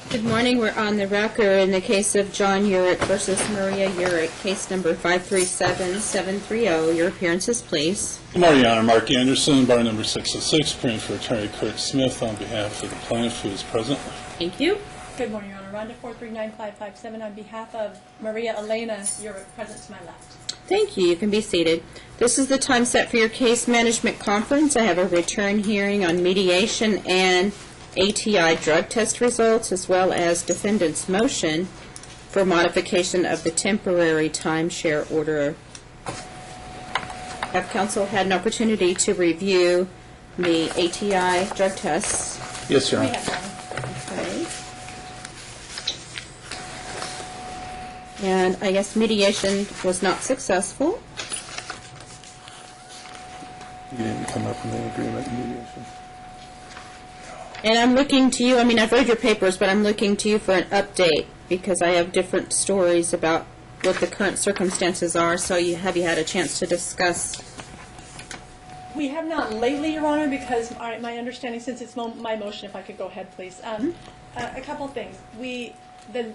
Good morning. We're on the record in the case of John Urich versus Maria Urich, case number 537730. Your appearances, please. Good morning, Your Honor. Mark Anderson, bar number 606, appearing for Attorney Kurt Smith on behalf of the plaintiff who is present. Thank you. Good morning, Your Honor. Rhonda 4395557 on behalf of Maria Elena Urich, present to my left. Thank you. You can be seated. This is the time set for your case management conference. I have a return hearing on mediation and ATI drug test results, as well as defendant's motion for modification of the temporary timeshare order. Have counsel had an opportunity to review the ATI drug tests? Yes, Your We Honor. have Okay. And I guess mediation was not successful. You didn't come up with an agreement in mediation. And I'm looking to you, I mean, I've read your papers, but I'm looking to you for an update because I have different stories about what the current circumstances are. So have you had a chance to discuss? We have not lately, Your Honor, because my understanding, since it's my motion, if I could go ahead, please. A couple of things.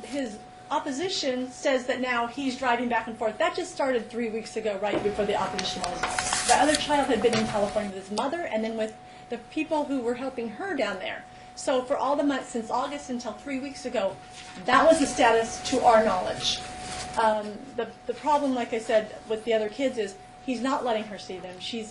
His opposition says that now he's driving back and forth. That just started 3 weeks ago, right before the opposition was. The other child had been in California with his mother and then with the people who were helping her down there. So for all the months since August until 3 weeks ago, that was the status to our knowledge. The problem, like I said, with the other kids is he's not letting her see them. She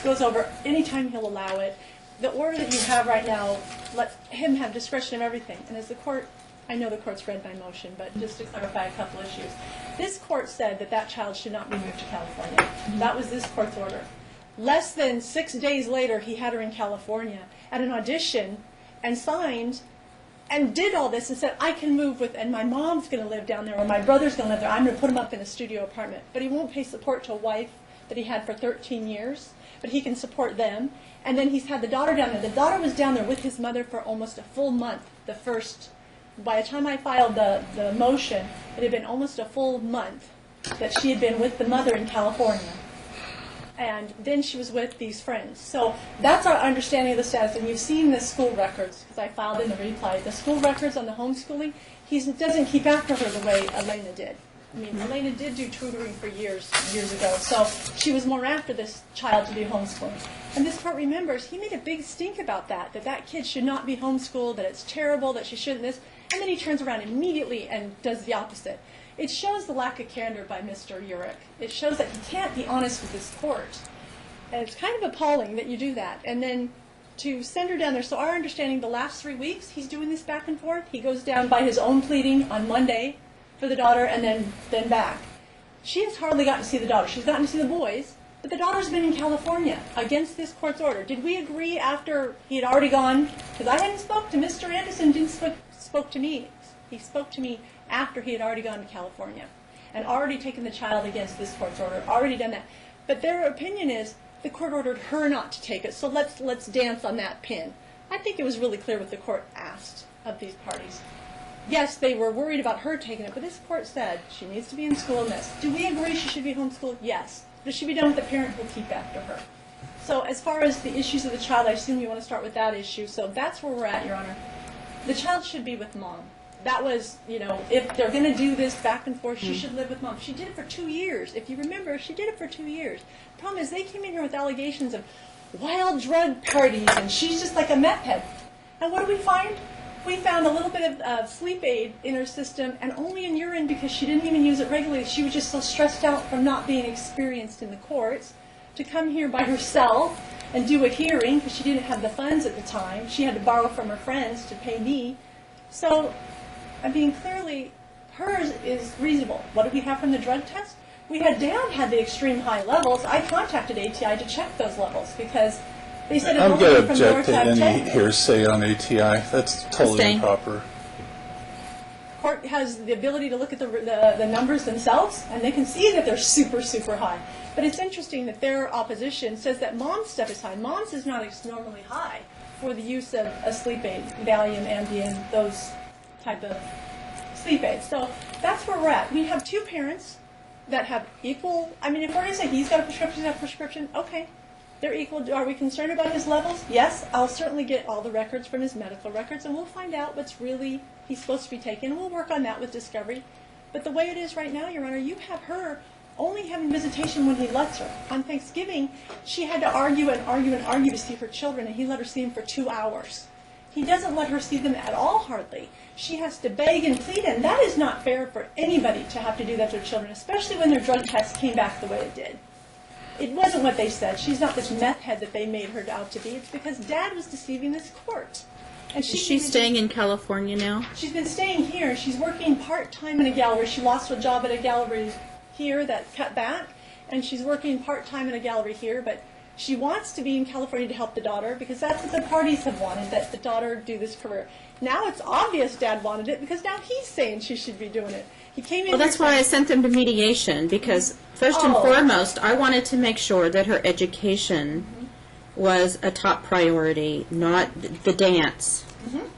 goes over anytime he'll allow it. The order that you have right now lets him have discretion of everything. And as the court, I know the court's read my motion, but just to clarify a couple issues. This court said that that child should not be moved to California. That was this court's order. Less than 6 days later, he had her in California at an audition and signed and did all this and said, I can move with, and my mom's going to live down there or my brother's going to live there. I'm going to put him up in a studio apartment. But he won't pay support to a wife that he had for 13 years, but he can support them. And then he's had the daughter down there. The daughter was down there with his mother for almost a full month. By the time I filed the motion, it had been almost a full month that she had been with the mother in California. And then she was with these friends. So that's our understanding of the status. And you've seen the school records, because I filed in the reply. The school records on the homeschooling, he doesn't keep after her the way Elena did. I mean, Elena did do tutoring for years ago. So she was more after this child to be homeschooled. And this court remembers, he made a big stink about that kid should not be homeschooled, that it's terrible, that she shouldn't this. And then he turns around immediately and does the opposite. It shows the lack of candor by Mr. Urich. It shows that he can't be honest with this court. And it's kind of appalling that you do that. And then to send her down there. So our understanding, the last 3 weeks, he's doing this back and forth. He goes down by his own pleading on Monday for the daughter and then back. She has hardly gotten to see the daughter. She's gotten to see the boys, but the daughter's been in California against this court's order. Did we agree after he had already gone? Because I hadn't spoke to Mr. Anderson, didn't spoke to me. He spoke to me after he had already gone to California and already taken the child against this court's order, already done that. But their opinion is the court ordered her not to take it, so let's dance on that pin. I think it was really clear what the court asked of these parties. Yes, they were worried about her taking it, but this court said she needs to be in school in this. Do we agree she should be homeschooled? Yes. But it should be done with the parent who will keep after her. So as far as the issues of the child, I assume you want to start with that issue. So that's where we're at, Your Honor. The child should be with mom. That was, if they're going to do this back and forth, she should live with mom. She did it for 2 years. If you remember, she did it for 2 years. The problem is they came in here with allegations of wild drug parties, and she's just like a meth head. And what do we find? We found a little bit of sleep aid in her system, and only in urine because she didn't even use it regularly. She was just so stressed out from not being experienced in the courts to come here by herself and do a hearing because she didn't have the funds at the time. She had to borrow from her friends to pay me. So, I mean, clearly, hers is reasonable. What did we have from the drug test? We had the extreme high levels. I contacted ATI to check those levels because they said I'm going to from object to any 10. hearsay on ATI. That's totally improper. Court has the ability to look at the numbers themselves, and they can see that they're super, super high. But it's interesting that their opposition says that mom's stuff is high. Mom's is not normally high for the use of a sleep aid, Valium, Ambien, those type of sleep aids. So that's where we're at. We have two parents that have equal, I mean, if we're going to say he's got a prescription, she's got a prescription, okay. They're equal. Are we concerned about his levels? Yes. I'll certainly get all the records from his medical records, and we'll find out what's really he's supposed to be taking. We'll work on that with discovery. But the way it is right now, Your Honor, you have her only having visitation when he lets her. On Thanksgiving, she had to argue and argue and argue to see her children, and he let her see them for 2 hours. He doesn't let her see them at all, hardly. She has to beg and plead, and that is not fair for anybody to have to do that to their children, especially when their drug test came back the way it did. It wasn't what they said. She's not this meth head that they made her out to be. It's because Dad was deceiving this court. And Is she staying in California now? She's been staying here. She's working part-time in a gallery. She lost a job at a gallery here that cut back, and she's working part-time in a gallery here, but she wants to be in California to help the daughter because that's what the parties have wanted, that the daughter do this career. Now it's obvious Dad wanted it because now he's saying she should be doing it. He came in. Well, that's why I sent them to mediation, because first and foremost, I wanted to make sure that her education was a top priority, not the dance.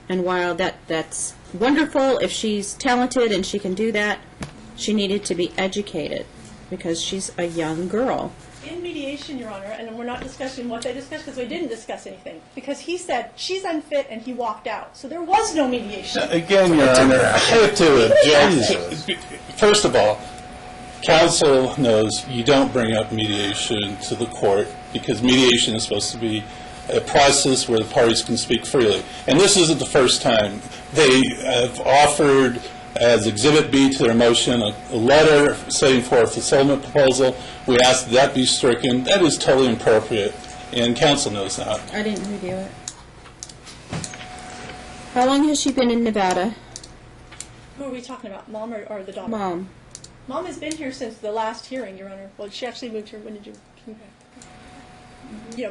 And while that's wonderful, if she's talented and she can do that, she needed to be educated because she's a young girl. In mediation, Your Honor, and we're not discussing what they discussed because we didn't discuss anything, because he said she's unfit and he walked out. So there was no mediation. Again, Your Honor, I have to object. First of all, counsel knows you don't bring up mediation to the court because mediation is supposed to be a process where the parties can speak freely. And this isn't the first time. They have offered, as Exhibit B to their motion, a letter setting forth a settlement proposal. We asked that be stricken. That is totally inappropriate, and counsel knows that. I didn't review it. How long has she been in Nevada? Who are we talking about, Mom or the daughter? Mom. Mom has been here since the last hearing, Your Honor. Well, she actually moved here. When did you move back?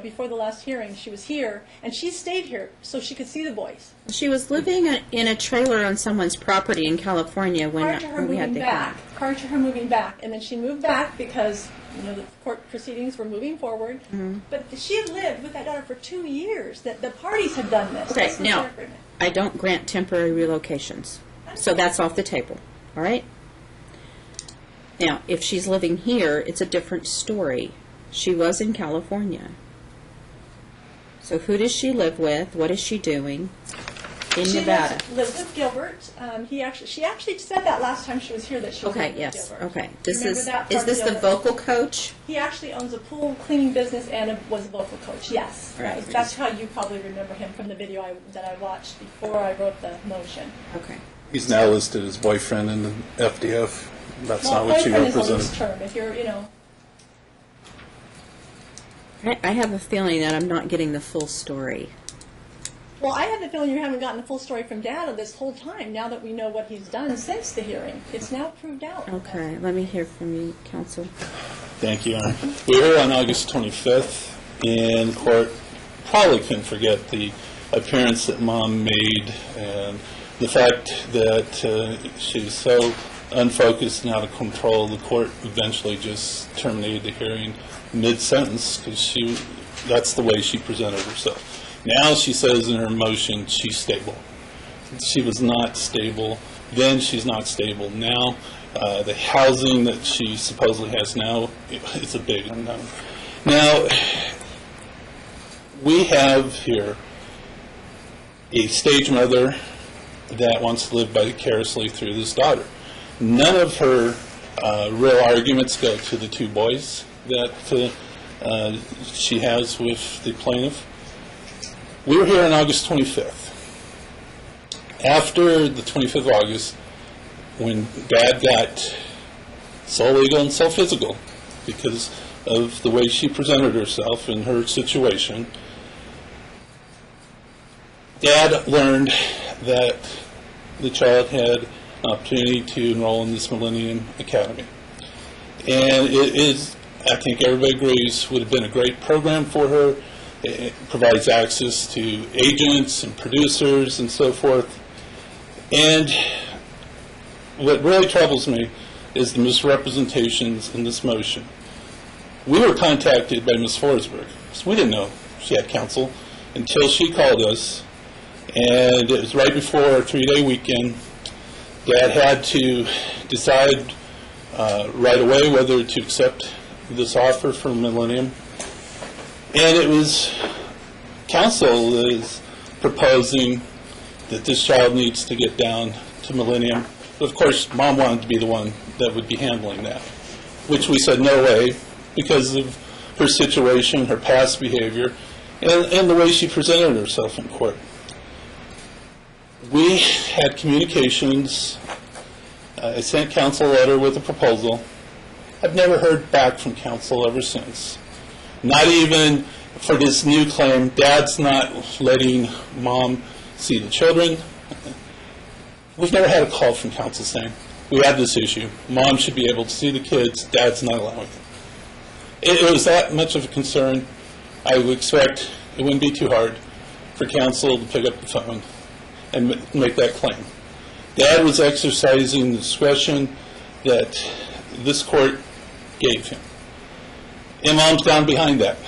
Before the last hearing, she was here, and she stayed here so she could see the boys. She was living in a trailer on someone's property in California Prior to her when we had moving the back. Prior to her moving back, and then she moved back because the court proceedings were moving forward. But she had lived with that daughter for 2 years. That the parties had done this. Okay, This was now, their agreement. I don't grant temporary relocations, so that's off the table, all right? Now, if she's living here, it's a different story. She was in California. So who does she live with? What is she doing in Nevada? She lives with Gilbert. She actually said that last time she was here that she was Okay, living yes, with Gilbert. okay. Is Remember that from this the Gilbert? vocal coach? He actually owns a pool cleaning business and was a vocal coach. Yes, Right. That's how you probably remember him from the video that I watched before I wrote the motion. Okay. He's now listed as boyfriend in the FDF. That's Well, not what she boyfriend is a represented. loose term. If you're, I have a feeling that I'm not getting the full story. Well, I have the feeling you haven't gotten the full story from Dad this whole time. Now that we know what he's done since the hearing, it's now proved out. Okay, let me hear from you, counsel. Thank you, Your Honor. We were here on August 25th, and the court probably couldn't forget the appearance that Mom made and the fact that she was so unfocused and out of control. The court eventually just terminated the hearing mid-sentence because that's the way she presented herself. Now she says in her motion she's stable. She was not stable. Then she's not stable. Now the housing that she supposedly has now is a big unknown. Now we have here a stage mother that wants to live vicariously through this daughter. None of her real arguments go to the 2 boys that she has with the plaintiff. We were here on August 25th. After the 25th of August, when Dad got so legal and so physical because of the way she presented herself in her situation, Dad learned that the child had an opportunity to enroll in this Millennium Academy. And it is, I think everybody agrees, would have been a great program for her. It provides access to agents and producers and so forth. And what really troubles me is the misrepresentations in this motion. We were contacted by Ms. Forsberg, so we didn't know she had counsel until she called us, and it was right before our 3-day weekend. Dad had to decide right away whether to accept this offer from Millennium. And it was counsel is proposing that this child needs to get down to Millennium. But of course, Mom wanted to be the one that would be handling that, which we said no way because of her situation, her past behavior, and the way she presented herself in court. We had communications. I sent counsel a letter with a proposal. I've never heard back from counsel ever since. Not even for this new claim, Dad's not letting Mom see the children. We've never had a call from counsel saying, we have this issue. Mom should be able to see the kids. Dad's not allowing it. It was that much of a concern. I would expect it wouldn't be too hard for counsel to pick up the phone and make that claim. Dad was exercising the discretion that this court gave him. And Mom's down behind that.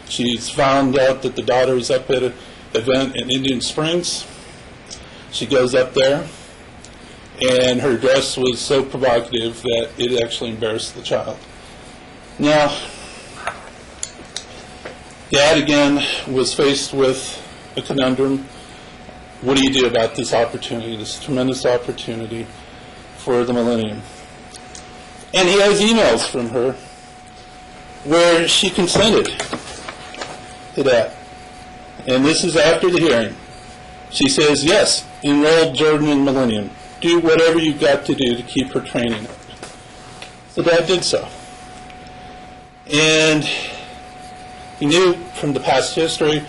She's found out that the daughter is up at an event in Indian Springs. She goes up there, and her dress was so provocative that it actually embarrassed the child. Now, Dad again was faced with a conundrum. What do you do about this opportunity, this tremendous opportunity for the Millennium? And he has emails from her where she consented to that. And this is after the hearing. She says, yes, enroll Jordan in Millennium. Do whatever you've got to do to keep her training up. So Dad did so. And he knew from the past history,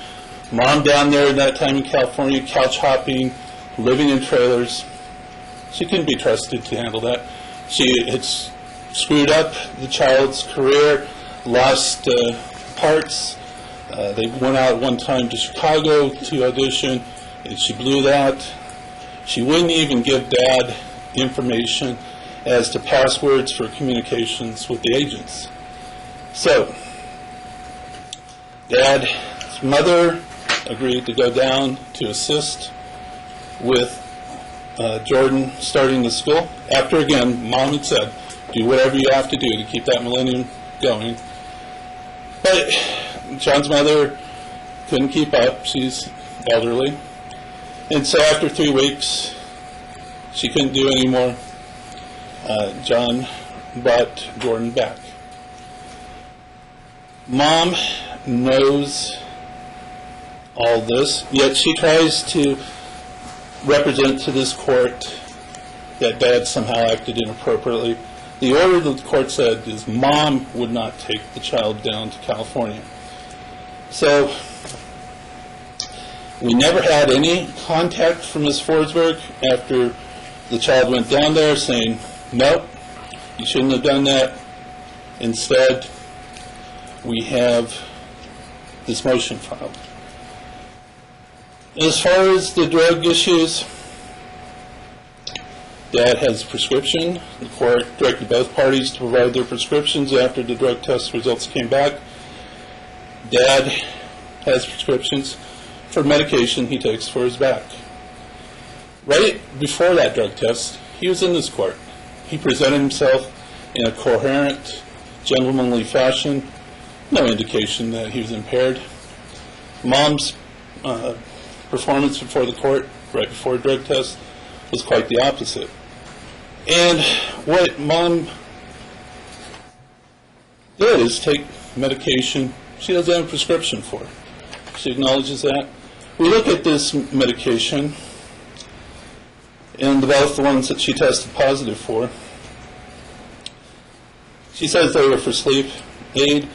Mom down there at that time in California, couch hopping, living in trailers. She couldn't be trusted to handle that. She had screwed up the child's career, lost parts. They went out one time to Chicago to audition, and she blew that. She wouldn't even give Dad information as to passwords for communications with the agents. So, Dad's mother agreed to go down to assist with Jordan starting the school. After, again, Mom had said, do whatever you have to do to keep that Millennium going. But John's mother couldn't keep up. She's elderly. And so after 3 weeks, she couldn't do anymore. John brought Jordan back. Mom knows all this, yet she tries to represent to this court that Dad somehow acted inappropriately. The order that the court said is Mom would not take the child down to California. So we never had any contact from Ms. Forsberg after the child went down there saying, nope, you shouldn't have done that. Instead, we have this motion filed. As far as the drug issues, Dad has a prescription. The court directed both parties to provide their prescriptions after the drug test results came back. Dad has prescriptions for medication he takes for his back. Right before that drug test, he was in this court. He presented himself in a coherent, gentlemanly fashion. No indication that he was impaired. Mom's performance before the court, right before a drug test, was quite the opposite. And what Mom did is take medication she doesn't have a prescription for. She acknowledges that. We look at this medication, and both the ones that she tested positive for, she says they were for sleep aid,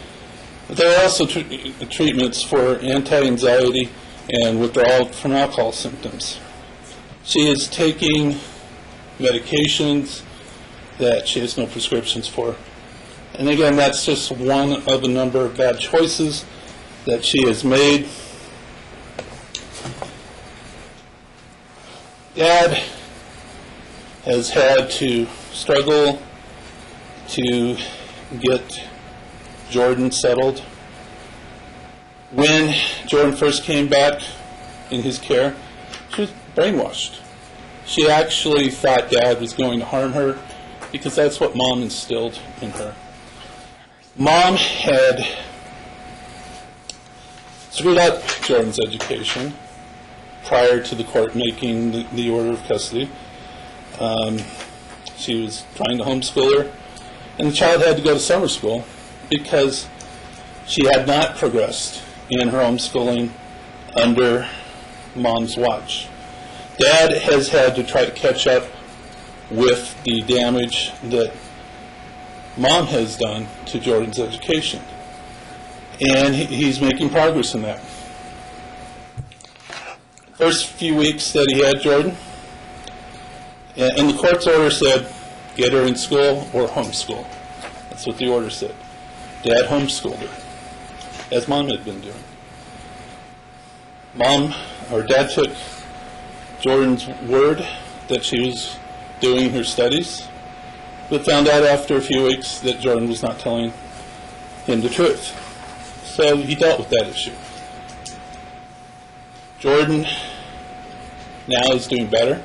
but there are also treatments for anti-anxiety and withdrawal from alcohol symptoms. She is taking medications that she has no prescriptions for. And again, that's just one of a number of bad choices that she has made. Dad has had to struggle to get Jordan settled. When Jordan first came back in his care, she was brainwashed. She actually thought Dad was going to harm her because that's what Mom instilled in her. Mom had screwed up Jordan's education prior to the court making the order of custody. She was trying to homeschool her, and the child had to go to summer school because she had not progressed in her homeschooling under Mom's watch. Dad has had to try to catch up with the damage that Mom has done to Jordan's education, and he's making progress in that. First few weeks that he had Jordan, and the court's order said, get her in school or homeschool. That's what the order said. Dad homeschooled her, as Mom had been doing. Dad took Jordan's word that she was doing her studies, but found out after a few weeks that Jordan was not telling him the truth. So he dealt with that issue. Jordan now is doing better.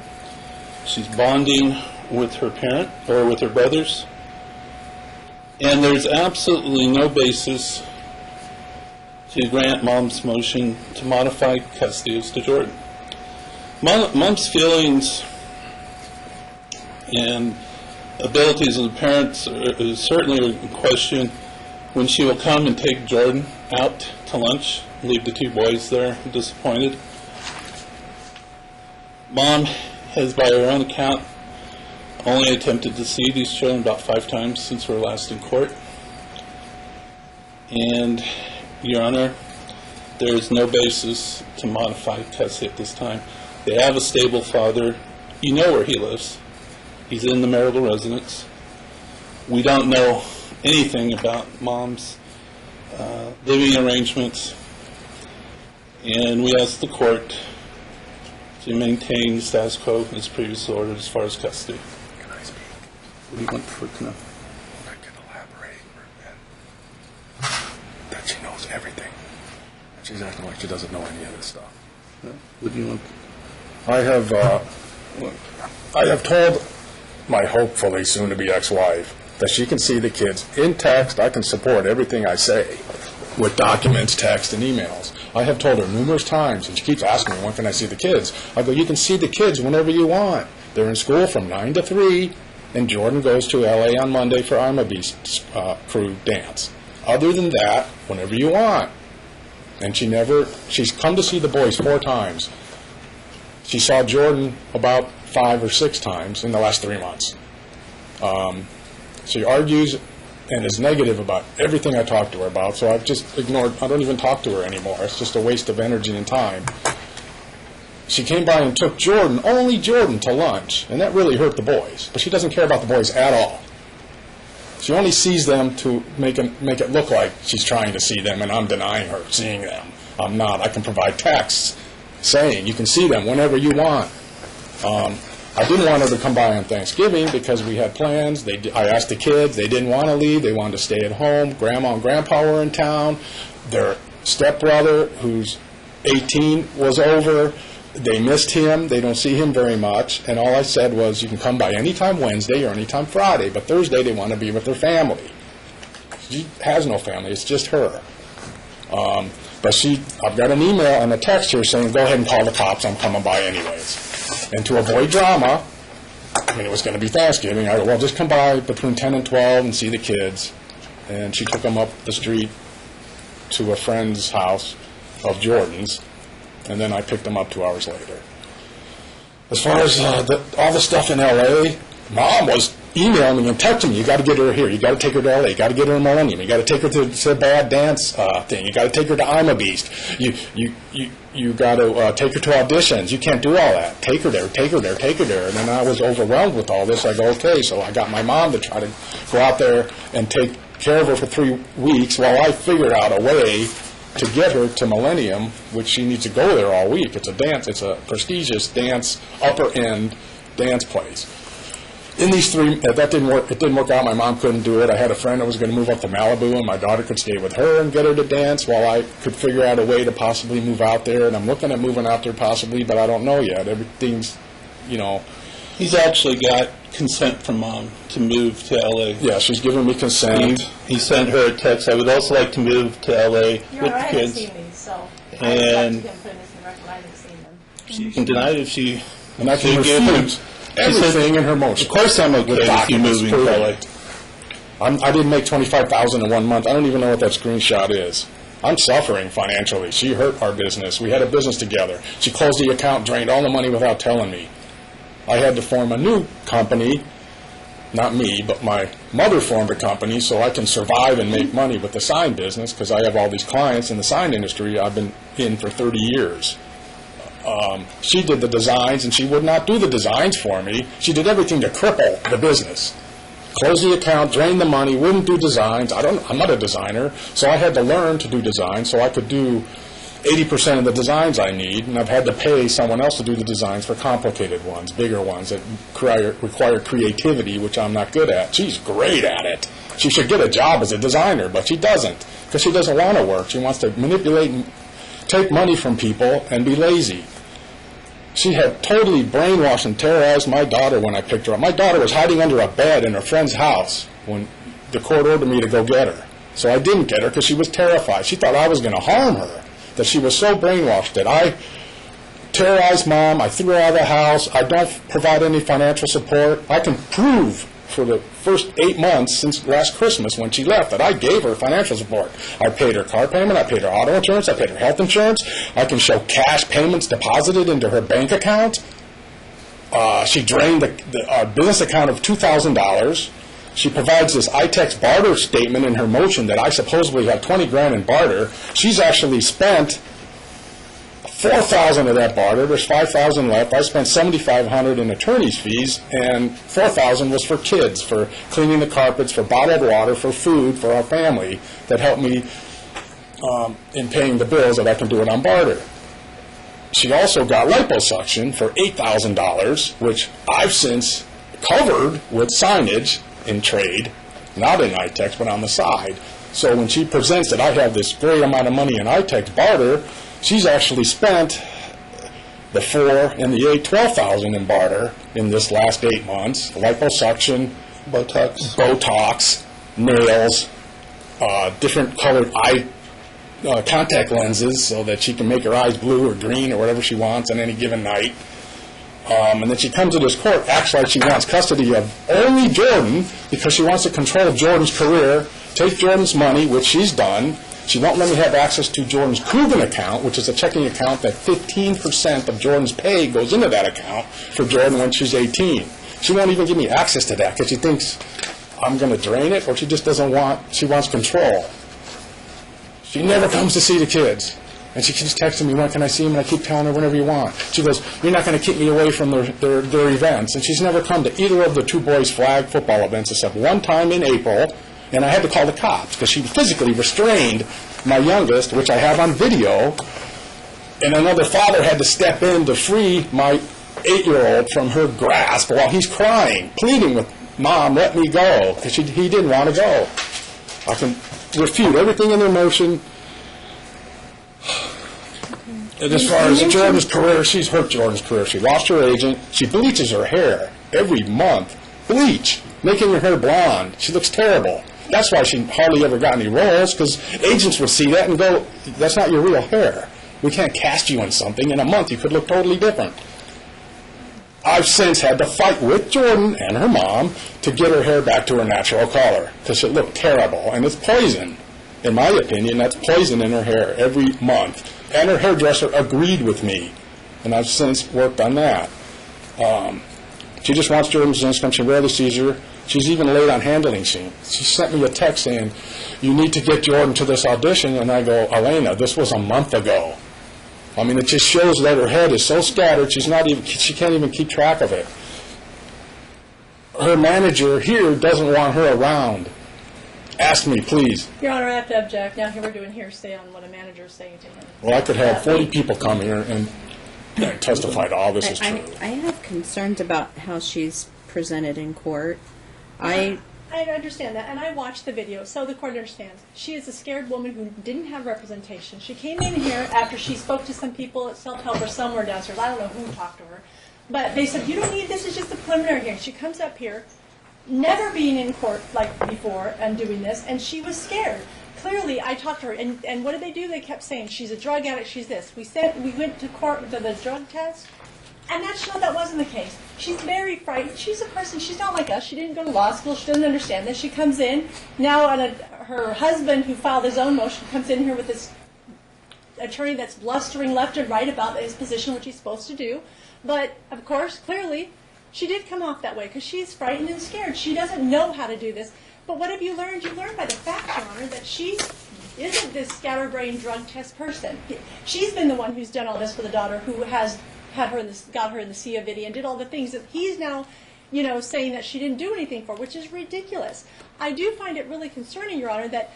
She's bonding with her parent, or with her brothers, and there's absolutely no basis to grant Mom's motion to modify custody as to Jordan. Mom's feelings and abilities as a parent is certainly in question when she will come and take Jordan out to lunch, leave the two boys there disappointed. Mom has, by her own account, only attempted to see these children about 5 times since we were last in court. And, Your Honor, there is no basis to modify custody at this time. They have a stable father. You know where he lives. He's in the marital residence. We don't know anything about Mom's living arrangements, and we ask the court to maintain the status quo as previously ordered as far as custody. Can I speak? What do you want for it to know? I can elaborate that she knows everything. And she's acting like she doesn't know any of this stuff. What do you want? I have told my hopefully soon-to-be ex-wife that she can see the kids in text. I can support everything I say with documents, text, and emails. I have told her numerous times, and she keeps asking me, when can I see the kids? I go, you can see the kids whenever you want. They're in school from 9 to 3, and Jordan goes to L.A. on Monday for I'm a Beast crew dance. Other than that, whenever you want. And she's come to see the boys 4 times. She saw Jordan about 5 or 6 times in the last 3 months. She argues and is negative about everything I talk to her about, so I've just ignored. I don't even talk to her anymore. It's just a waste of energy and time. She came by and took Jordan, only Jordan, to lunch, and that really hurt the boys. But she doesn't care about the boys at all. She only sees them to make it look like she's trying to see them, and I'm denying her seeing them. I'm not. I can provide texts saying you can see them whenever you want. I didn't want her to come by on Thanksgiving because we had plans. I asked the kids. They didn't want to leave. They wanted to stay at home. Grandma and Grandpa were in town. Their stepbrother, who's 18, was over. They missed him. They don't see him very much. And all I said was, you can come by anytime Wednesday or anytime Friday, but Thursday they want to be with their family. She has no family. It's just her. But I've got an email and a text here saying, go ahead and call the cops. I'm coming by anyways. And to avoid drama, I mean, it was going to be Thanksgiving. I go, well, just come by between 10 and 12 and see the kids. And she took them up the street to a friend's house of Jordan's, and then I picked them up 2 hours later. As far as all the stuff in L.A., Mom was emailing me and texting me, you got to get her here, you got to take her to L.A., you got to get her in Millennium, you got to take her to the bad dance thing, you got to take her to I'm a Beast, you got to take her to auditions, you can't do all that. Take her there, take her there, take her there. And then I was overwhelmed with all this. I go, okay, so I got my mom to try to go out there and take care of her for 3 weeks while I figured out a way to get her to Millennium, which she needs to go there all week. It's a dance, it's a prestigious dance, upper-end dance place. In these 3, that didn't work. It didn't work out. My mom couldn't do it. I had a friend that was going to move up to Malibu, and my daughter could stay with her and get her to dance while I could figure out a way to possibly move out there. And I'm looking at moving out there possibly, but I don't know yet. Everything's, He's actually got consent from Mom to move to L.A. Yeah, she's given me consent. He sent her a text, I would also like to move to L.A. with Your Honor, I haven't kids. seen these, so I And was about to put this in the record. I haven't seen them. She can deny it if she... And I can she gave him- refute everything in her motion. Of course I'm okay with you documents moving to proving L.A. it. I didn't make $25,000 in 1 month. I don't even know what that screenshot is. I'm suffering financially. She hurt our business. We had a business together. She closed the account, drained all the money without telling me. I had to form a new company, not me, but my mother formed a company so I can survive and make money with the sign business because I have all these clients in the sign industry I've been in for 30 years. She did the designs, and she would not do the designs for me. She did everything to cripple the business. Closed the account, drained the money, wouldn't do designs. I'm not a designer, so I had to learn to do designs so I could do 80% of the designs I need, and I've had to pay someone else to do the designs for complicated ones, bigger ones that require creativity, which I'm not good at. She's great at it. She should get a job as a designer, but she doesn't, because she doesn't want to work. She wants to manipulate and take money from people and be lazy. She had totally brainwashed and terrorized my daughter when I picked her up. My daughter was hiding under a bed in her friend's house when the court ordered me to go get her. So I didn't get her because she was terrified. She thought I was going to harm her, that she was so brainwashed that I terrorized Mom, I threw her out of the house, I don't provide any financial support. I can prove for the first 8 months since last Christmas when she left that I gave her financial support. I paid her car payment, I paid her auto insurance, I paid her health insurance. I can show cash payments deposited into her bank account. She drained our business account of $2,000. She provides this ITEX barter statement in her motion that I supposedly have 20 grand in barter. She's actually spent $4,000 of that barter. There's $5,000 left. I spent $7,500 in attorney's fees, and $4,000 was for kids, for cleaning the carpets, for bottled water, for food, for our family that helped me in paying the bills that I can do it on barter. She also got liposuction for $8,000, which I've since covered with signage in trade, not in ITEX, but on the side. So when she presents that I have this great amount of money in ITEX barter, she's actually spent the 4 and the 8, $12,000 in barter in this last 8 months. Liposuction, Botox, nails, different colored eye contact lenses so that she can make her eyes blue or green or whatever she wants on any given night. And then she comes to this court, acts like she wants custody of only Jordan because she wants to control Jordan's career, take Jordan's money, which she's done. She won't let me have access to Jordan's Coogan account, which is a checking account that 15% of Jordan's pay goes into that account for Jordan when she's 18. She won't even give me access to that because she thinks I'm going to drain it, or she just doesn't want, she wants control. She never comes to see the kids. And she keeps texting me, when can I see them? And I keep telling her, whenever you want. She goes, you're not going to keep me away from their events. And she's never come to either of the two boys' flag football events except one time in April. And I had to call the cops because she physically restrained my youngest, which I have on video. And another father had to step in to free my 8-year-old from her grasp while he's crying, pleading with Mom, let me go, because he didn't want to go. I can refute everything in their motion. And as far as Jordan's career, she's hurt Jordan's career. She lost her agent. She bleaches her hair every month. Bleach, making her hair blonde. She looks terrible. That's why she hardly ever got any roles, because agents would see that and go, that's not your real hair. We can't cast you in something. In a month, you could look totally different. I've since had to fight with Jordan and her mom to get her hair back to her natural color, because it looked terrible, and it's poison. In my opinion, that's poison in her hair every month. And her hairdresser agreed with me, and I've since worked on that. She just wants Jordan's income. She rarely sees her. She's even late on handling scenes. She sent me a text saying, you need to get Jordan to this audition, and I go, Elena, this was a month ago. I mean, it just shows that her head is so scattered, she can't even keep track of it. Her manager here doesn't want her around. Ask me, please. Your Honor, I have to object. Now here we're doing hearsay on what a manager is saying to him. Well, I could have 40 people come here and testify to all this is true. I have concerns about how she's presented in court. I understand that, and I watched the video, so the court understands. She is a scared woman who didn't have representation. She came in here after she spoke to some people at self-help or somewhere downstairs. I don't know who talked to her. But they said, you don't need, this is just a preliminary hearing. She comes up here, never being in court like before and doing this, and she was scared. Clearly, I talked to her, and what did they do? They kept saying, she's a drug addict, she's this. We went to court with the drug test, and that showed that wasn't the case. She's very frightened. She's a person, she's not like us. She didn't go to law school. She doesn't understand this. She comes in. Now, her husband, who filed his own motion, comes in here with this attorney that's blustering left and right about his position, which he's supposed to do. But, of course, clearly, she did come off that way because she's frightened and scared. She doesn't know how to do this. But what have you learned? You learned by the facts, Your Honor, that she isn't this scatterbrain drug test person. She's been the one who's done all this for the daughter, who has had her in this, got her in the Sia video and did all the things that he's now, saying that she didn't do anything for, which is ridiculous. I do find it really concerning, Your Honor, that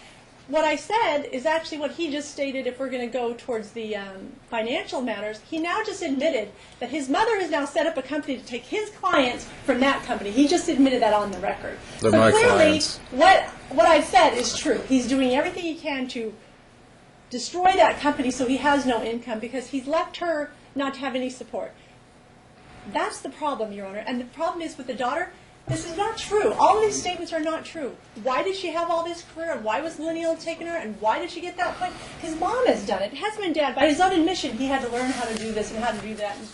what I said is actually what he just stated. If we're going to go towards the financial matters, he now just admitted that his mother has now set up a company to take his clients from that company. He just admitted that on the record. They're so my clearly, clients. what I've said is true. He's doing everything he can to destroy that company so he has no income because he's left her not to have any support. That's the problem, Your Honor. And the problem is with the daughter, this is not true. All of these statements are not true. Why did she have all this career? And why was Lineal taking her? And why did she get that point? His mom has done it. Husband and dad, by his own admission, he had to learn how to do this and how to do that. And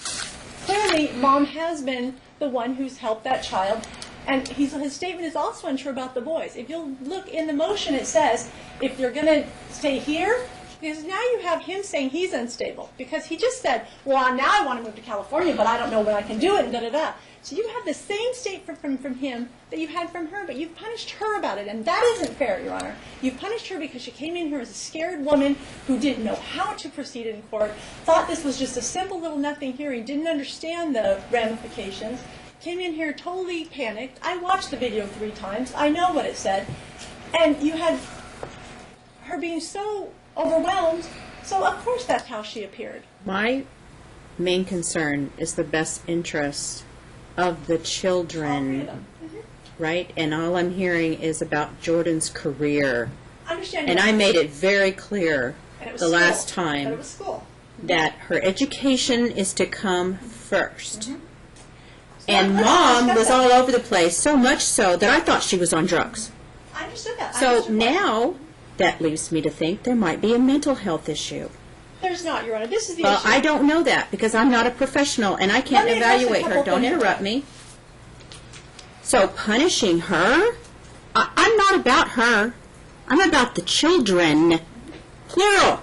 clearly, mom has been the one who's helped that child. And his statement is also untrue about the boys. If you'll look in the motion, it says, if you're going to stay here, because now you have him saying he's unstable. Because he just said, well, now I want to move to California, but I don't know when I can do it, and da-da-da. So you have the same statement from him that you had from her, but you've punished her about it, and that isn't fair, Your Honor. You've punished her because she came in here as a scared woman who didn't know how to proceed in court, thought this was just a simple little nothing hearing, didn't understand the ramifications, came in here totally panicked. I watched the video 3 times. I know what it said. And you had her being so overwhelmed, so of course that's how she appeared. My main concern is the best interest of the All 3 children, of them. right? And all I'm hearing is about Jordan's career. Understand? And I made it very clear And it was the school. last But time it was school. that her education is to come first. So And let's Mom discuss was that. all over the place, so much so that I thought she was on drugs. I understood that. I So understood that. now, that leads me to think there might be a mental health issue. There's not, Your Honor. This is the Well, issue. I don't know that because I'm not a professional and I can't Let me address a evaluate her. couple Don't points. interrupt me. So punishing her? I'm not about her. I'm about the children. Plural.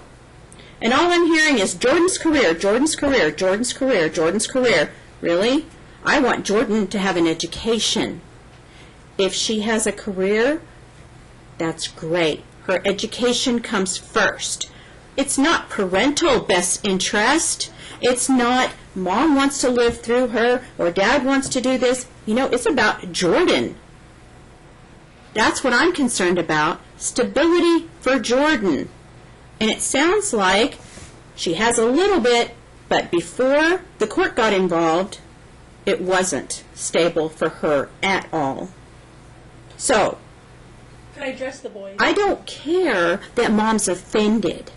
And all I'm hearing is Jordan's career, Jordan's career, Jordan's career, Jordan's career. Really? I want Jordan to have an education. If she has a career, that's great. Her education comes first. It's not parental best interest. It's not Mom wants to live through her or Dad wants to do this. It's about Jordan. That's what I'm concerned about. Stability for Jordan. And it sounds like she has a little bit, but before the court got involved, it wasn't stable for her at all. So, Can I address the boys? I don't care that Mom's offended.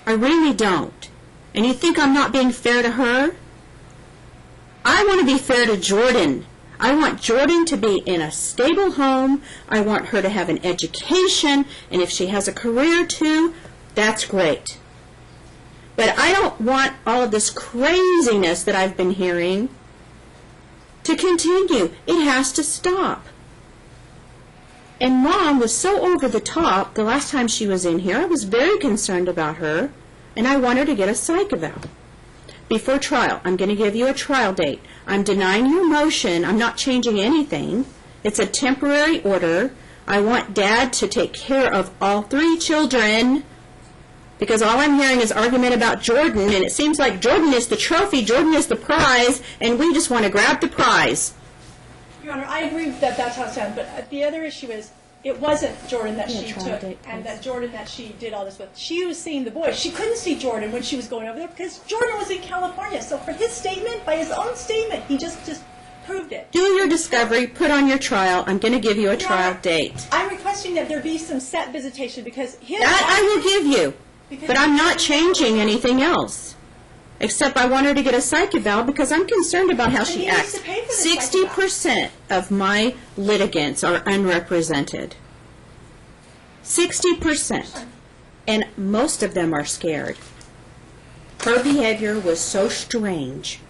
I really don't. And you think I'm not being fair to her? I want to be fair to Jordan. I want Jordan to be in a stable home. I want her to have an education. And if she has a career too, that's great. But I don't want all of this craziness that I've been hearing to continue. It has to stop. And Mom was so over the top the last time she was in here. I was very concerned about her, and I want her to get a psych eval. Before trial, I'm going to give you a trial date. I'm denying your motion. I'm not changing anything. It's a temporary order. I want Dad to take care of all 3 children because all I'm hearing is argument about Jordan, and it seems like Jordan is the trophy, Jordan is the prize, and we just want to grab the prize. Your Honor, I agree that that's how it sounds, but the other issue is it wasn't Jordan that Yeah, she trial took date, and please. that Jordan that she did all this with. She was seeing the boys. She couldn't see Jordan when she was going over there because Jordan was in California. So for his statement, by his own statement, he just proved it. Do your discovery, put on your trial. I'm going to give you a Your trial Honor, date. I'm requesting that there be some set visitation because his... That I will give you, but I'm not changing anything else. Except I want her to get a psych eval because I'm concerned about how she he needs acts. to pay for the psych eval. 60% of my litigants are unrepresented. 60%. And most of them are scared. Her behavior was so strange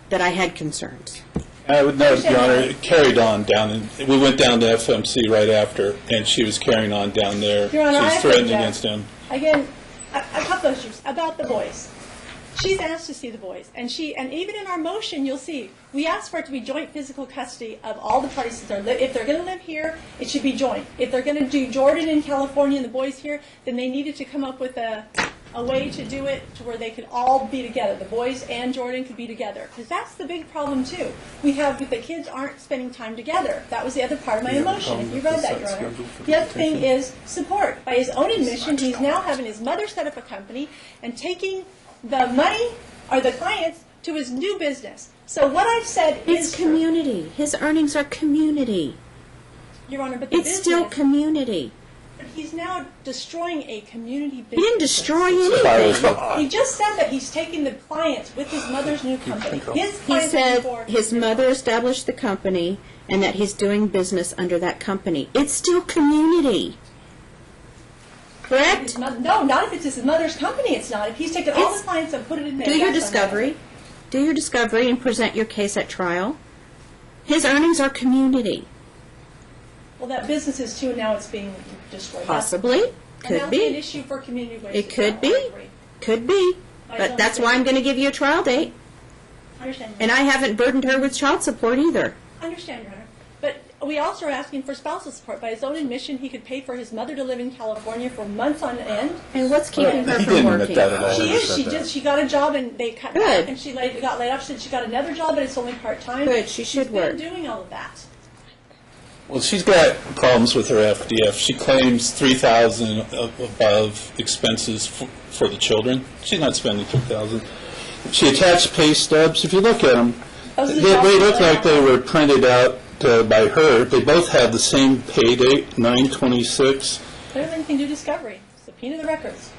that I had concerns. I would note, Your Honor, it carried on down, and we went down to FMC right after, and she was carrying on down there. Your Honor, She was I threatening think that- against him. Again, a couple of issues about the boys. She's asked to see the boys, and even in our motion, you'll see, we asked for it to be joint physical custody of all the parties. If they're going to live here, it should be joint. If they're going to do Jordan in California and the boys here, then they needed to come up with a way to do it to where they could all be together. The boys and Jordan could be together, because that's the big problem too. The kids aren't spending time together. That was the other part of my emotion. If you read that, Your Honor. The other thing is support. By his own admission, he's now having his mother set up a company and taking the money or the clients to his new business. So what I've said It's is community. His earnings are community. Your Honor, but the It's business, still community. he's now destroying a community business. He didn't destroy anything. He just said that he's taking the clients with his mother's new company. His He clients said before his mother established the company and that he's doing business under that company. It's still community. Correct? No, not if it's his mother's company. It's not. If he's taken all the clients and put it in there. Do your that's discovery. Do your discovery and present your case at trial. His earnings are community. Well, that business is too, and now it's being destroyed. Possibly. And Could that would be an be. issue for community waste. It as could well. be. I agree. Could be. I But don't that's think- why I'm going to give you a trial date. I understand. And I haven't burdened her with child support either. I understand, Your Honor. But we also are asking for spousal support. By his own admission, he could pay for his mother to live in California for months on end. And what's keeping her He from didn't admit working? that at all. She is. She got a job, and they cut Good. back, and she got laid off. She said she got another job, but it's only part-time. Good. She should She's work. been doing all of that. Well, she's got problems with her FDF. She claims $3,000 above expenses for the children. She's not spending $3,000. She attached pay stubs. If you look at them, Those are the they jobs look that like they were printed out by her. They both have the same pay date, 9/26. Clearly, you can do discovery. Subpoena the records.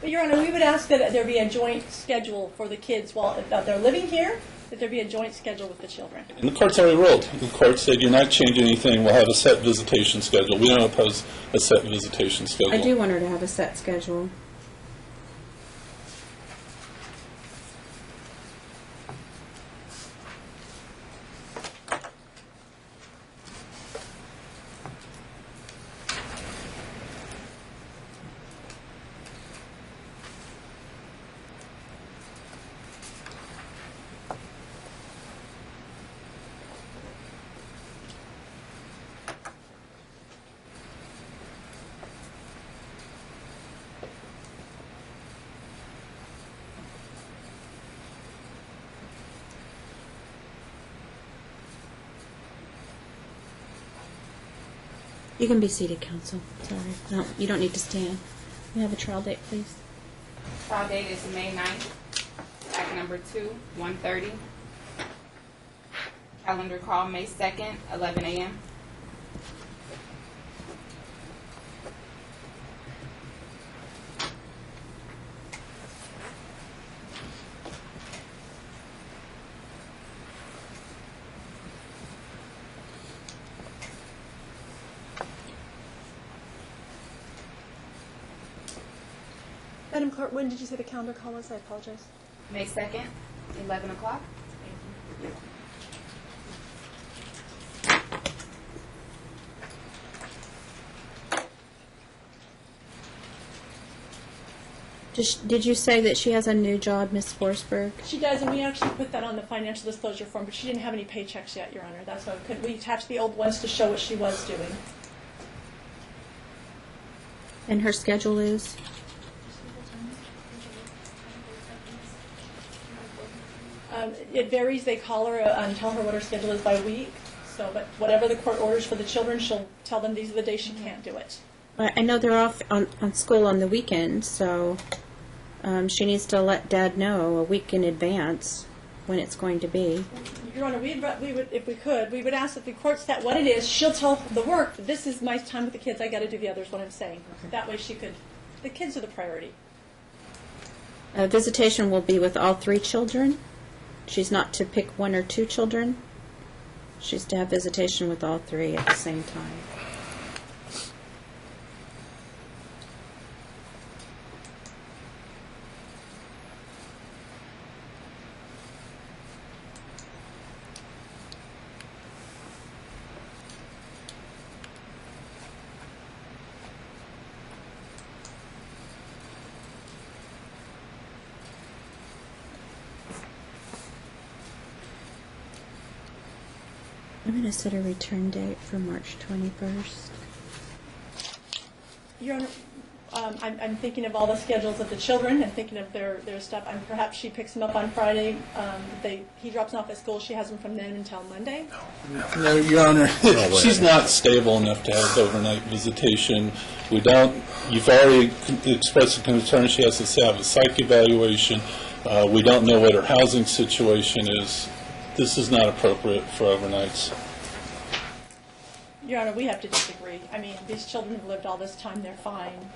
But, Your Honor, we would ask that there be a joint schedule for the kids while they're living here, that there be a joint schedule with the children. And the court's already ruled. The court said, you're not changing anything. We'll have a set visitation schedule. We don't oppose a set visitation schedule. I do want her to have a set schedule. You can be seated, counsel. Sorry. No, you don't need to stand. You have a trial date, please. Trial date is May 9th, act number 2, 1:30. Calendar call May 2nd, 11 a.m. Madam Clerk, when did you say the calendar call was? I apologize. May 2nd, 11 o'clock. Did you say that she has a new job, Ms. Forsberg? She does, and we actually put that on the financial disclosure form, but she didn't have any paychecks yet, Your Honor. That's why we attached the old ones to show what she was doing. And her schedule is? It varies. They call her and tell her what her schedule is by week. So, but whatever the court orders for the children, she'll tell them these are the days she can't do it. I know they're off on school on the weekends, so she needs to let Dad know a week in advance when it's going to be. Your Honor, we would, if we could, we would ask that the court set what it is. She'll tell the work, this is my time with the kids, I got to do the others, what I'm saying. That way she could the kids are the priority. Visitation will be with all 3 children. She's not to pick 1 or 2 children. She's to have visitation with all 3 at the same time. I'm going to set a return date for March 21st. Your Honor, I'm thinking of all the schedules of the children and thinking of their stuff. And perhaps she picks them up on Friday. He drops them off at school. She has them from then until Monday. No, Your Honor, she's not stable enough to have overnight visitation. You've already expressed a concern she has to have a psych evaluation. We don't know what her housing situation is. This is not appropriate for overnights. Your Honor, we have to disagree. I mean, these children have lived all this time. They're fine.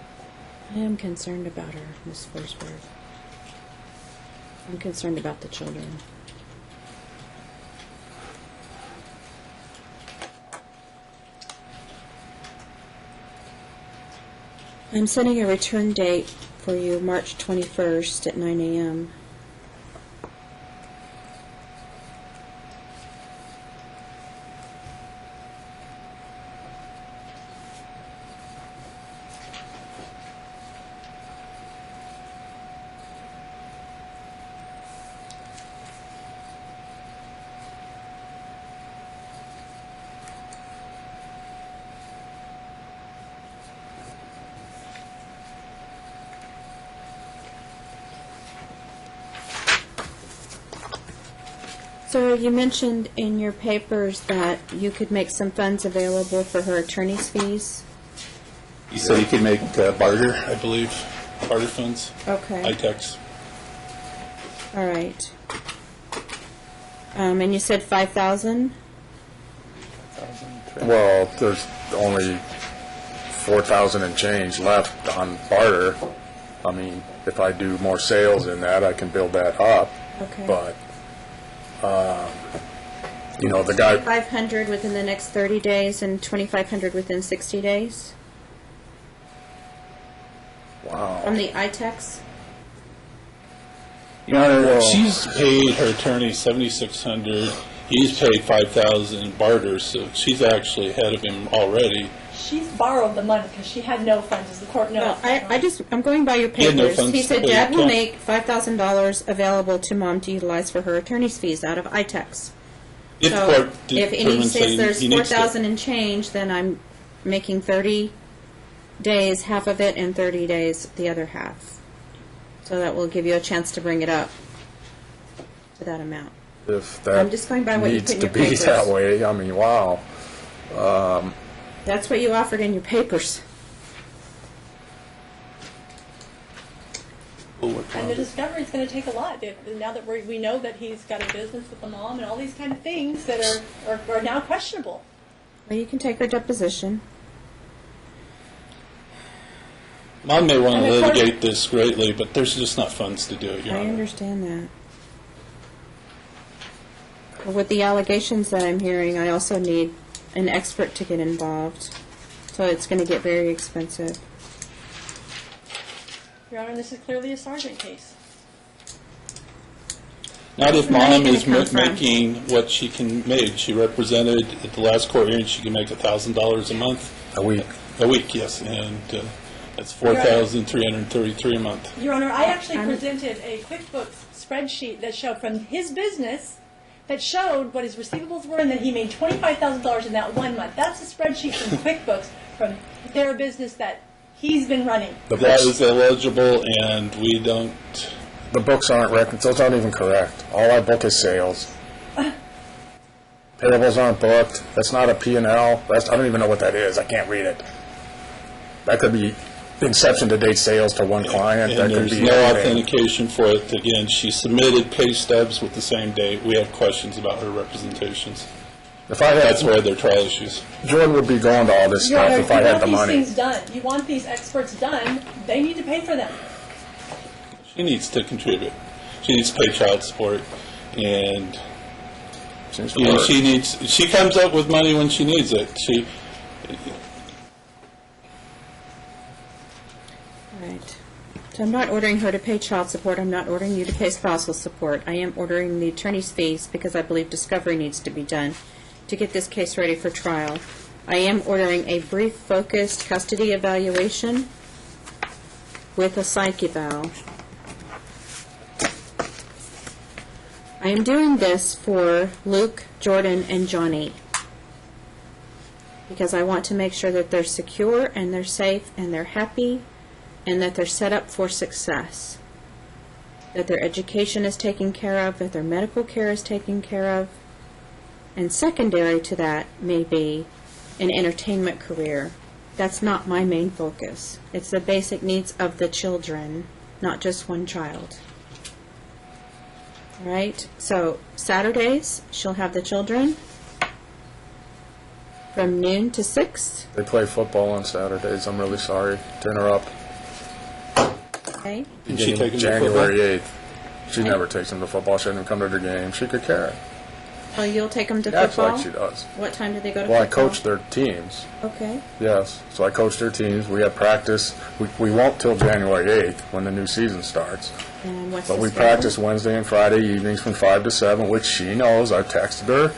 I am concerned about her, Ms. Forsberg. I'm concerned about the children. I'm setting a return date for you, March 21st at 9 a.m. So you mentioned in your papers that you could make some funds available for her attorney's fees. You said you could make barter, I believe, barter funds, Okay. ITEX. All right. And you said 5,000? Well, there's only 4,000 and change left on barter. I mean, if I do more sales in that, I can build that up. Okay. But, you know, the guy, 500 within the next 30 days and 2,500 within 60 days from wow. the ITEX? Your Honor, she's paid her attorney $7,600. He's paid $5,000 barter, so she's actually ahead of him already. She's borrowed the money because she had no funds, as the court knows. Well, I'm going by your He had no papers. funds He to said pay Dad will account. make $5,000 available to Mom to utilize for her attorney's fees out of ITEX. If the So court if he determines that says there's he needs to. 4,000 and change, then I'm making 30 days, half of it, and 30 days, the other half. So that will give you a chance to bring it up to that amount. If that I'm just going by what you needs put in to your be papers. that way, I mean, wow. That's what you offered in your papers. We'll work on And the it. discovery is going to take a lot. Now that we know that he's got a business with the mom and all these kind of things that are now questionable. Well, you can take her deposition. Mom may want to And the court- litigate this greatly, but there's just not funds to do it, Your I Honor. understand that. But with the allegations that I'm hearing, I also need an expert to get involved. So it's going to get very expensive. Your Honor, this is clearly a sergeant case. Not if Where's the money Mom gonna is come from? making what she can make. She represented at the last court hearing she can make $1,000 a month. A week. A week, yes, and that's $4,333 a month. Your Honor, I actually I'm- presented a QuickBooks spreadsheet that showed from his business that showed what his receivables were and that he made $25,000 in that 1 month. That's a spreadsheet from QuickBooks from their business that he's been running. The That books, is illegible, and we don't. the books aren't those aren't even correct. All I book is sales. Payables aren't booked. That's not a P&L. I don't even know what that is. I can't read it. That could be inception to date sales to one client. And That could there's be no anything. authentication for it. Again, she submitted pay stubs with the same date. We have questions about her representations. If I had, That's where their trial issues. Jordan would be going to all this Your stuff Honor, if I had the you want money. these things done. You want these experts done. They need to pay for them. She needs to contribute. She needs to pay child support, and Seems to you know, work. she comes up with money when she needs it. All right. So I'm not ordering her to pay child support. I'm not ordering you to pay spousal support. I am ordering the attorney's fees because I believe discovery needs to be done to get this case ready for trial. I am ordering a brief, focused custody evaluation with a psych eval. I am doing this for Luke, Jordan, and Johnny because I want to make sure that they're secure and they're safe and they're happy and that they're set up for success, that their education is taken care of, that their medical care is taken care of, and secondary to that may be an entertainment career. That's not my main focus. It's the basic needs of the children, not just one child. All right? So Saturdays, she'll have the children from noon to 6. They play football on Saturdays. I'm really sorry to interrupt. Okay? Did she take him to January football? 8th. She never takes them to football. She doesn't even come to their game. She could care. Oh, you'll take them to That's football? like she does. What time do they go to Well, I football? coach their teams. Okay. Yes. So I coach their teams. We have practice. We won't till January 8th when the new season starts. And what's But the we schedule? practice Wednesday and Friday evenings from 5 to 7, which she knows. I've texted her.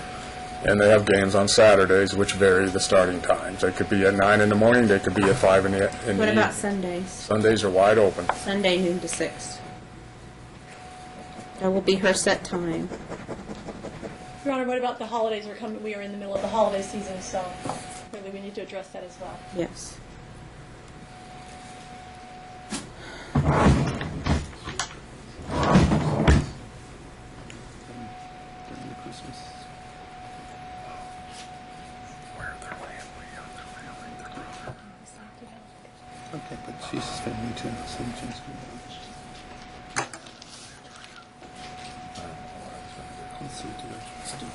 And they have games on Saturdays, which vary the starting times. They could be at 9 in the morning. They could be at 5 in the What evening. about Sundays? Sundays are wide open. Sunday, noon to 6. That will be her set time. Your Honor, what about the holidays? We are in the middle of the holiday season, so really we need to address that as well. Yes. Okay, but she's family too, so she's let's see what the directions do.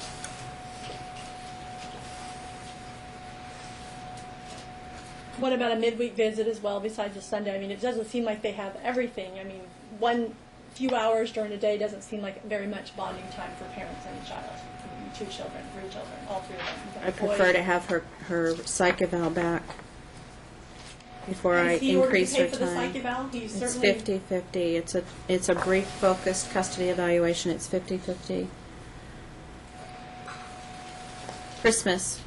What about a midweek visit as well, besides just Sunday? I mean, it doesn't seem like they have everything. I mean, one few hours during the day doesn't seem like very much bonding time for parents and a child. 2 children, 3 children, all 3 of them. I prefer to have her psych eval back before I Is he ordered to increase pay her for the psych time. eval? He's It's certainly 50-50. It's a brief, focused custody evaluation. It's 50-50. Christmas.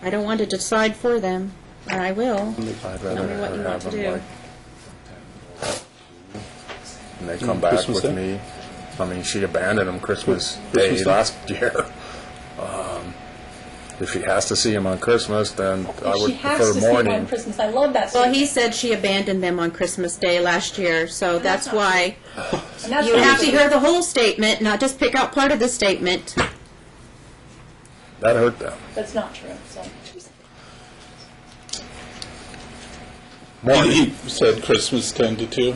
I don't want to decide for them, or I will. I'd Tell rather me what you her want have to them do. like, and they come back Christmas with Day? me. I mean, she abandoned them Christmas Christmas Day Day? last year. If she has to see him on Christmas, then I If would she has prefer to see him on morning. Christmas. I love that Well, statement. he said she abandoned them on Christmas Day last year, so that's not why And that's you what have he to said. hear the whole statement, not just pick out part of the statement. That hurt them. That's not true. So Morning, He said Christmas 10 to 2.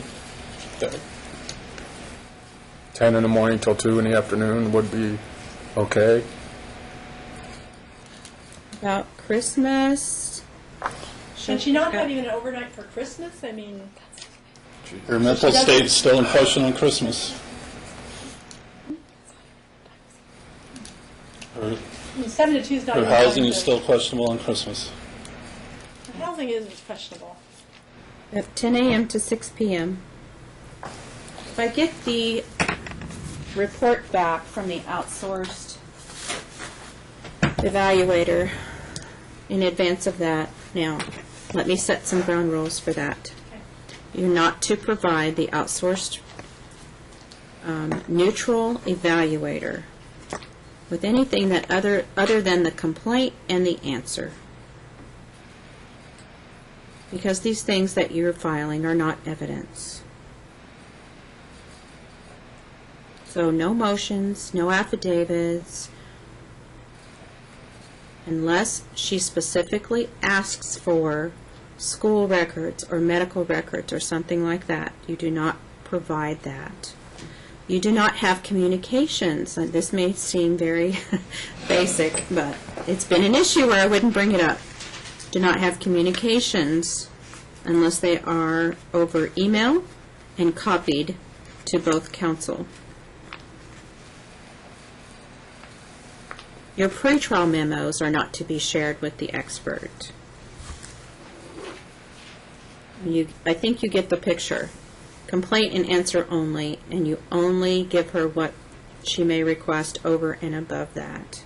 10 in the morning till 2 in the afternoon would be okay. About Christmas. can she not have even an overnight for Christmas? I mean, Her mental state's still in question on Christmas. Her 7 to 2 is not her even housing time is to- still questionable on Christmas. Housing is questionable. At 10 a.m. to 6 p.m. If I get the report back from the outsourced evaluator in advance of that, now, let me set some ground rules for that. You're not to provide the outsourced neutral evaluator with anything that other than the complaint and the answer. Because these things that you're filing are not evidence. So no motions, no affidavits, unless she specifically asks for school records or medical records or something like that. You do not provide that. You do not have communications. And this may seem very basic, but it's been an issue where I wouldn't bring it up. Do not have communications unless they are over email and copied to both counsel. Your pretrial memos are not to be shared with the expert. I think you get the picture. Complaint and answer only, and you only give her what she may request over and above that.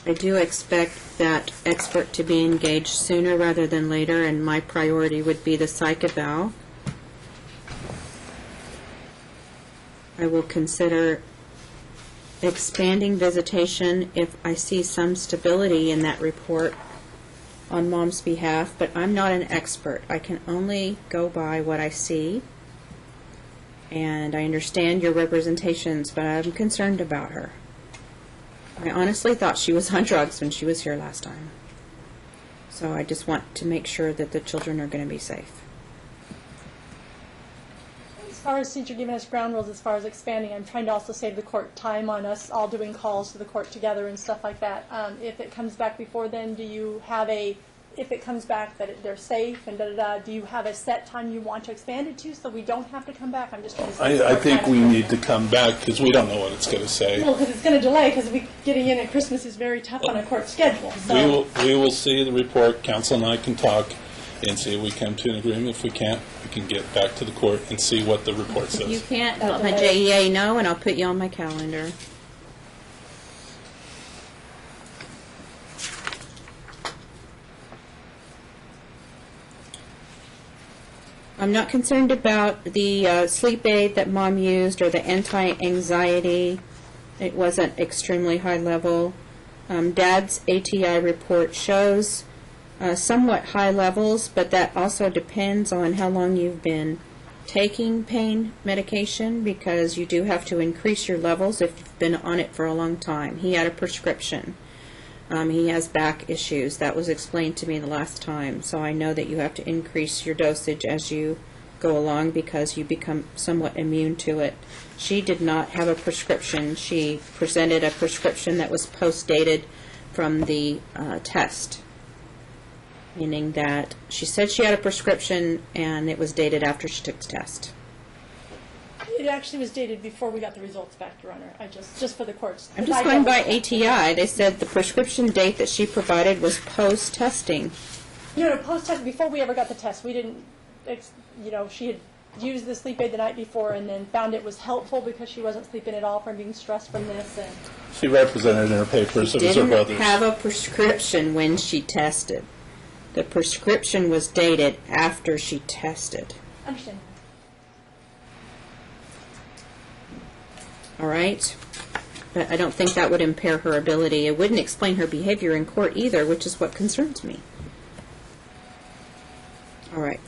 I do expect that expert to be engaged sooner rather than later, and my priority would be the psych eval. I will consider expanding visitation if I see some stability in that report on Mom's behalf, but I'm not an expert. I can only go by what I see, and I understand your representations, but I'm concerned about her. I honestly thought she was on drugs when she was here last time. So I just want to make sure that the children are going to be safe. As far as since you're giving us ground rules, as far as expanding, I'm trying to also save the court time on us all doing calls to the court together and stuff like that. If it comes back before then, do you have if it comes back that they're safe and da-da-da, do you have a set time you want to expand it to so we don't have to come back? I'm just trying to save I think we need to come back because we don't know what it's going to say. Well, because it's going to delay, because getting in at Christmas is very tough on a court schedule. So. We will see the report. Counsel and I can talk and see if we come to an agreement. If we can't, we can get back to the court and see what the report says. If you can't, let my JEA know, and I'll put you on my calendar. I'm not concerned about the sleep aid that Mom used or the anti-anxiety. It wasn't extremely high level. Dad's ATI report shows somewhat high levels, but that also depends on how long you've been taking pain medication, because you do have to increase your levels if you've been on it for a long time. He had a prescription. He has back issues. That was explained to me the last time. So I know that you have to increase your dosage as you go along because you become somewhat immune to it. She did not have a prescription. She presented a prescription that was post-dated from the test, meaning that she said she had a prescription and it was dated after she took the test. It actually was dated before we got the results back, Your Honor. Just for the courts. I'm just going by ATI. They said the prescription date that she provided was post-testing. No, post-test, before we ever got the test. We didn't, she had used the sleep aid the night before and then found it was helpful because she wasn't sleeping at all from being stressed from this. And She represented in her papers. She It was her didn't brother's. have a prescription when she tested. The prescription was dated after she tested. understand. All right? But I don't think that would impair her ability. It wouldn't explain her behavior in court either, which is what concerns me. All right.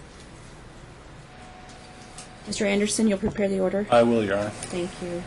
Mr. Anderson, you'll prepare the order? I will, Your Honor. Thank you.